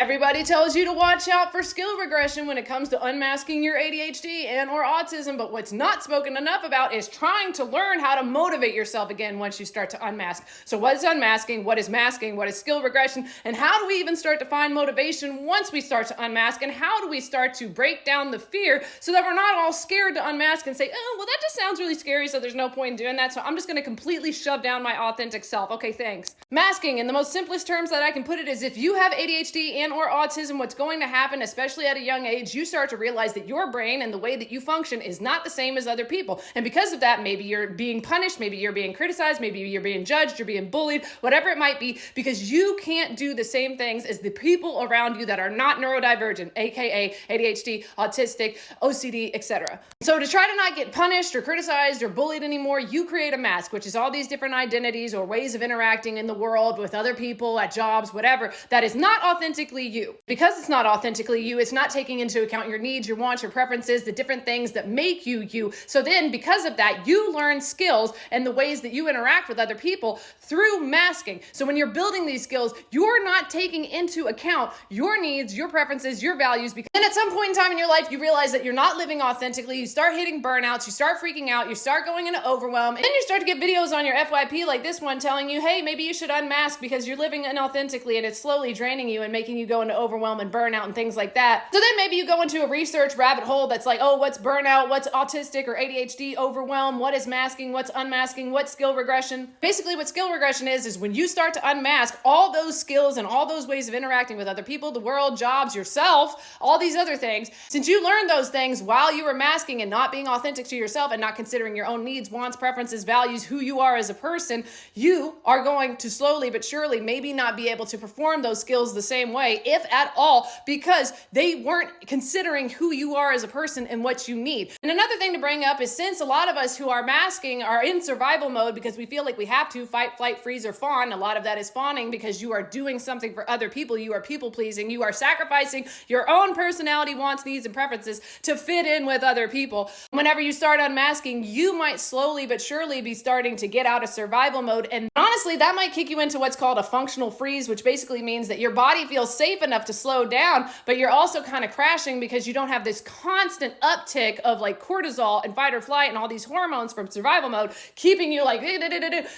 Everybody tells you to watch out for skill regression when it comes to unmasking your ADHD and or autism, but what's not spoken enough about is trying to learn how to motivate yourself again once you start to unmask. So what is unmasking? What is masking? What is skill regression? And how do we even start to find motivation once we start to unmask? And how do we start to break down the fear so that we're not all scared to unmask and say, oh, well, that just sounds really scary, so there's no point in doing that, so I'm just going to completely shove down my authentic self. Okay, thanks. Masking, in the most simplest terms that I can put it, is if you have ADHD and or autism, what's going to happen, especially at a young age, you start to realize that your brain and the way that you function is not the same as other people. And because of that, maybe you're being punished, maybe you're being criticized, maybe you're being judged, you're being bullied, whatever it might be, because you can't do the same things as the people around you that are not neurodivergent, aka ADHD, autistic, OCD, etc. So to try to not get punished or criticized or bullied anymore, you create a mask, which is all these different identities or ways of interacting in the world with other people, at jobs, whatever, that is not authentically you. Because it's not authentically you, it's not taking into account your needs, your wants, your preferences, the different things that make you you. So then because of that, you learn skills and the ways that you interact with other people through masking. So when you're building these skills, you're not taking into account your needs, your preferences, your values, because then at some point in time in your life, you realize that you're not living authentically, you start hitting burnouts, you start freaking out, you start going into overwhelm, and then you start to get videos on your FYP like this one telling you, hey, maybe you should unmask because you're living inauthentically and it's slowly draining you and making you go into overwhelm and burnout and things like that. So then maybe you go into a research rabbit hole that's like, oh, what's burnout? What's autistic or ADHD overwhelm? What is masking? What's unmasking? What's skill regression? Basically what skill regression is when you start to unmask all those skills and all those ways of interacting with other people, the world, jobs, yourself, all these other things. Since you learned those things while you were masking and not being authentic to yourself and not considering your own needs, wants, preferences, values, who you are as a person, you are going to slowly but surely maybe not be able to perform those skills the same way, if at all, because they weren't considering who you are as a person and what you need. And another thing to bring up is since a lot of us who are masking are in survival mode because we feel like we have to fight, flight, freeze, or fawn. A lot of that is fawning because you are doing something for other people. You are people pleasing. You are sacrificing your own personality, wants, needs, and preferences to fit in with other people. Whenever you start unmasking, you might slowly but surely be starting to get out of survival mode. And honestly, that might kick you into what's called a functional freeze, which basically means that your body feels safe enough to slow down, but you're also kind of crashing because you don't have this constant uptick of like cortisol and fight or flight and all these hormones from survival mode keeping you like,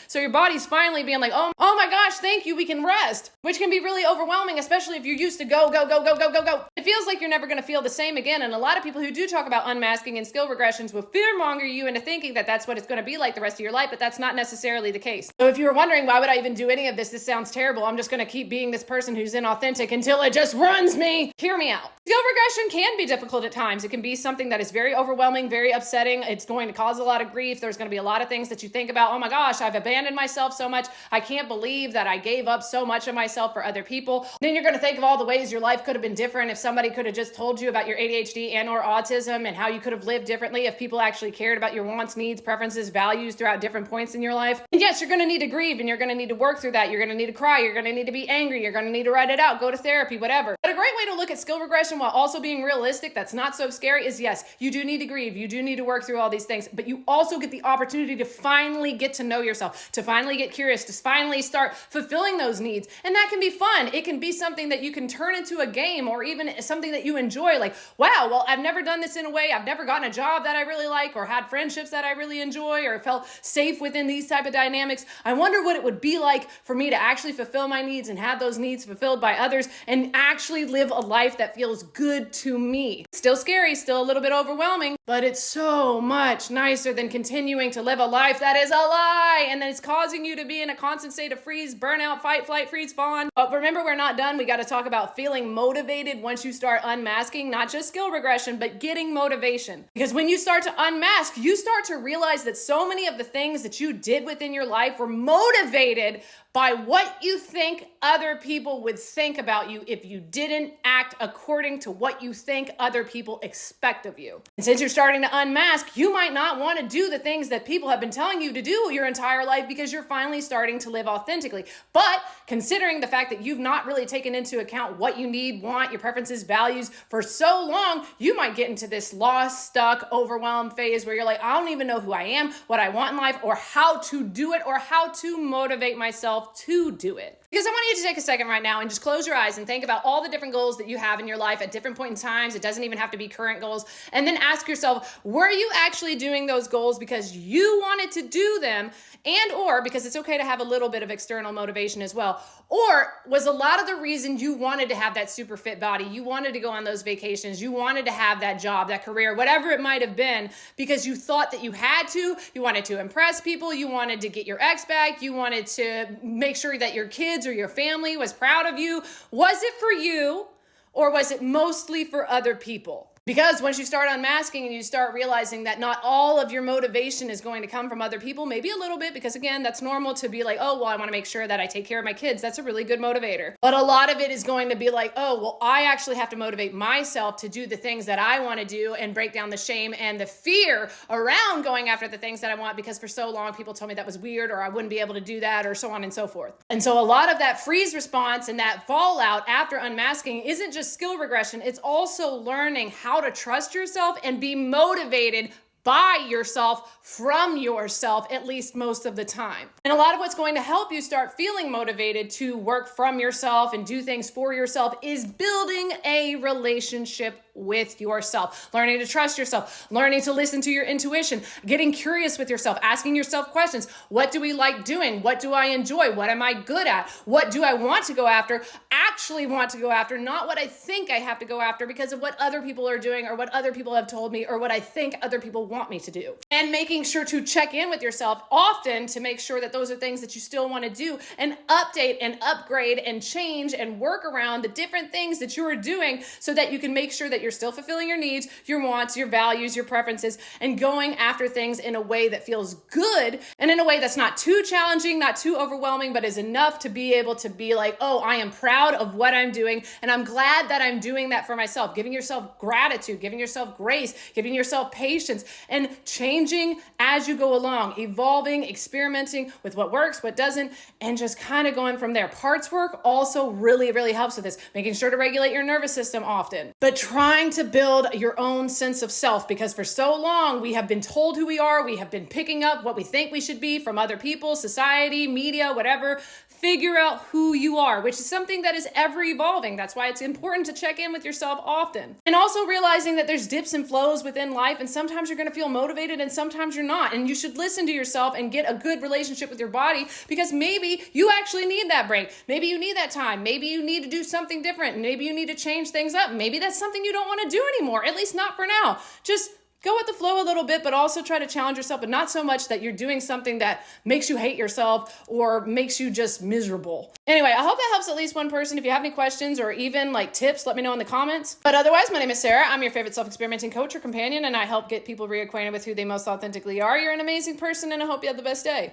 so your body's finally being like, oh my gosh, thank you, we can rest, which can be really overwhelming, especially if you're used to go. It feels like you're never going to feel the same again. And a lot of people who do talk about unmasking and skill regressions will fearmonger you into thinking that that's what it's going to be like the rest of your life, but that's not necessarily the case. So if you were wondering, why would I even do any of this? This sounds terrible. I'm just going to keep being this person who's inauthentic until it just runs me. Hear me out. Skill regression can be difficult at times. It can be something that is very overwhelming, very upsetting. It's going to cause a lot of grief. There's going to be a lot of things that you think about. Oh my gosh, I've abandoned myself so much. I can't believe that I gave up so much of myself for other people. Then you're going to think of all the ways your life could have been different if somebody could have just told you about your ADHD and or autism and how you could have lived differently if people actually cared about your wants, needs, preferences, values throughout different points in your life. And yes, you're going to need to grieve and you're going to need to work through that. You're going to need to cry. You're going to need to be angry. You're going to need to write it out, go to therapy, whatever. But a great way to look at skill regression while also being realistic, that's not so scary, is yes, you do need to grieve. You do need to work through all these things, but you also get the opportunity to finally get to know yourself, to finally get curious, to finally start fulfilling those needs. And that can be fun. It can be something that you can turn into a game or even something that you enjoy. Like, wow, well, I've never done this in a way. I've never gotten a job that I really like or had friendships that I really enjoy or felt safe within these type of dynamics. I wonder what it would be like for me to actually fulfill my needs and have those needs fulfilled by others and actually live a life that feels good to me. Still scary, still a little bit overwhelming, but it's so much nicer than continuing to live a life that is a lie and that is causing you to be in a constant state of freeze, burnout, fight, flight, freeze, fawn. But remember, we're not done. We got to talk about feeling motivated once you start unmasking, not just skill regression, but getting motivation. Because when you start to unmask, you start to realize that so many of the things that you did within your life were motivated by what you think other people would think about you if you didn't act according to what you think other people expect of you. And since you're starting to unmask, you might not want to do the things that people have been telling you to do your entire life because you're finally starting to live authentically. But considering the fact that you've not really taken into account what you need, want, your preferences, values for so long, you might get into this lost, stuck, overwhelmed phase where you're like, I don't even know who I am, what I want in life, or how to do it, or how to motivate myself to do it. Because I want you to take a second right now and just close your eyes and think about all the different goals that you have in your life at different points in times. It doesn't even have to be current goals. And then ask yourself, were you actually doing those goals because you wanted to do them, and or because it's okay to have a little bit of external motivation as well? Or was a lot of the reason you wanted to have that super fit body, you wanted to go on those vacations, you wanted to have that job, that career, whatever it might have been, because you thought that you had to, you wanted to impress people, you wanted to get your ex back, you wanted to make sure that your kids or your family was proud of you? Was it for you, or was it mostly for other people? Because once you start unmasking and you start realizing that not all of your motivation is going to come from other people, maybe a little bit, because again, that's normal to be like, oh, well, I want to make sure that I take care of my kids. That's a really good motivator. But a lot of it is going to be like, oh, well, I actually have to motivate myself to do the things that I want to do and break down the shame and the fear around going after the things that I want, because for so long people told me that was weird, or I wouldn't be able to do that, or so on and so forth. And so a lot of that freeze response and that fallout after unmasking isn't just skill regression. It's also learning how to trust yourself and be motivated by yourself, from yourself, at least most of the time. And a lot of what's going to help you start feeling motivated to work from yourself and do things for yourself is building a relationship with yourself, learning to trust yourself, learning to listen to your intuition, getting curious with yourself, asking yourself questions. What do we like doing? What do I enjoy? What am I good at? What do I want to go after? Actually want to go after, not what I think I have to go after because of what other people are doing or what other people have told me or what I think other people want me to do. And making sure to check in with yourself often to make sure that those are things that you still want to do, and update and upgrade and change and work around the different things that you are doing so that you can make sure that you're still fulfilling your needs, your wants, your values, your preferences, and going after things in a way that feels good and in a way that's not too challenging, not too overwhelming, but is enough to be able to be like, oh, I am proud of what I'm doing, and I'm glad that I'm doing that for myself. Giving yourself gratitude, giving yourself grace, giving yourself patience, and changing as you go along, evolving, experimenting with what works, what doesn't, and just kind of going from there. Parts work also really, really helps with this, making sure to regulate your nervous system often, but trying to build your own sense of self, because for so long we have been told who we are, we have been picking up what we think we should be from other people, society, media, whatever. Figure out who you are, which is something that is ever evolving. That's why it's important to check in with yourself often. And also realizing that there's dips and flows within life, and sometimes you're going to feel motivated and sometimes you're not. And you should listen to yourself and get a good relationship with your body, because maybe you actually need that break. Maybe you need that time. Maybe you need to do something different. Maybe you need to change things up. Maybe that's something you don't want to do anymore, at least not for now. Just go with the flow a little bit, but also try to challenge yourself, but not so much that you're doing something that makes you hate yourself or makes you just miserable. Anyway, I hope that helps at least one person. If you have any questions or even like tips, let me know in the comments. But otherwise, my name is Sarah. I'm your favorite self-experimenting coach or companion, and I help get people reacquainted with who they most authentically are. You're an amazing person, and I hope you have the best day.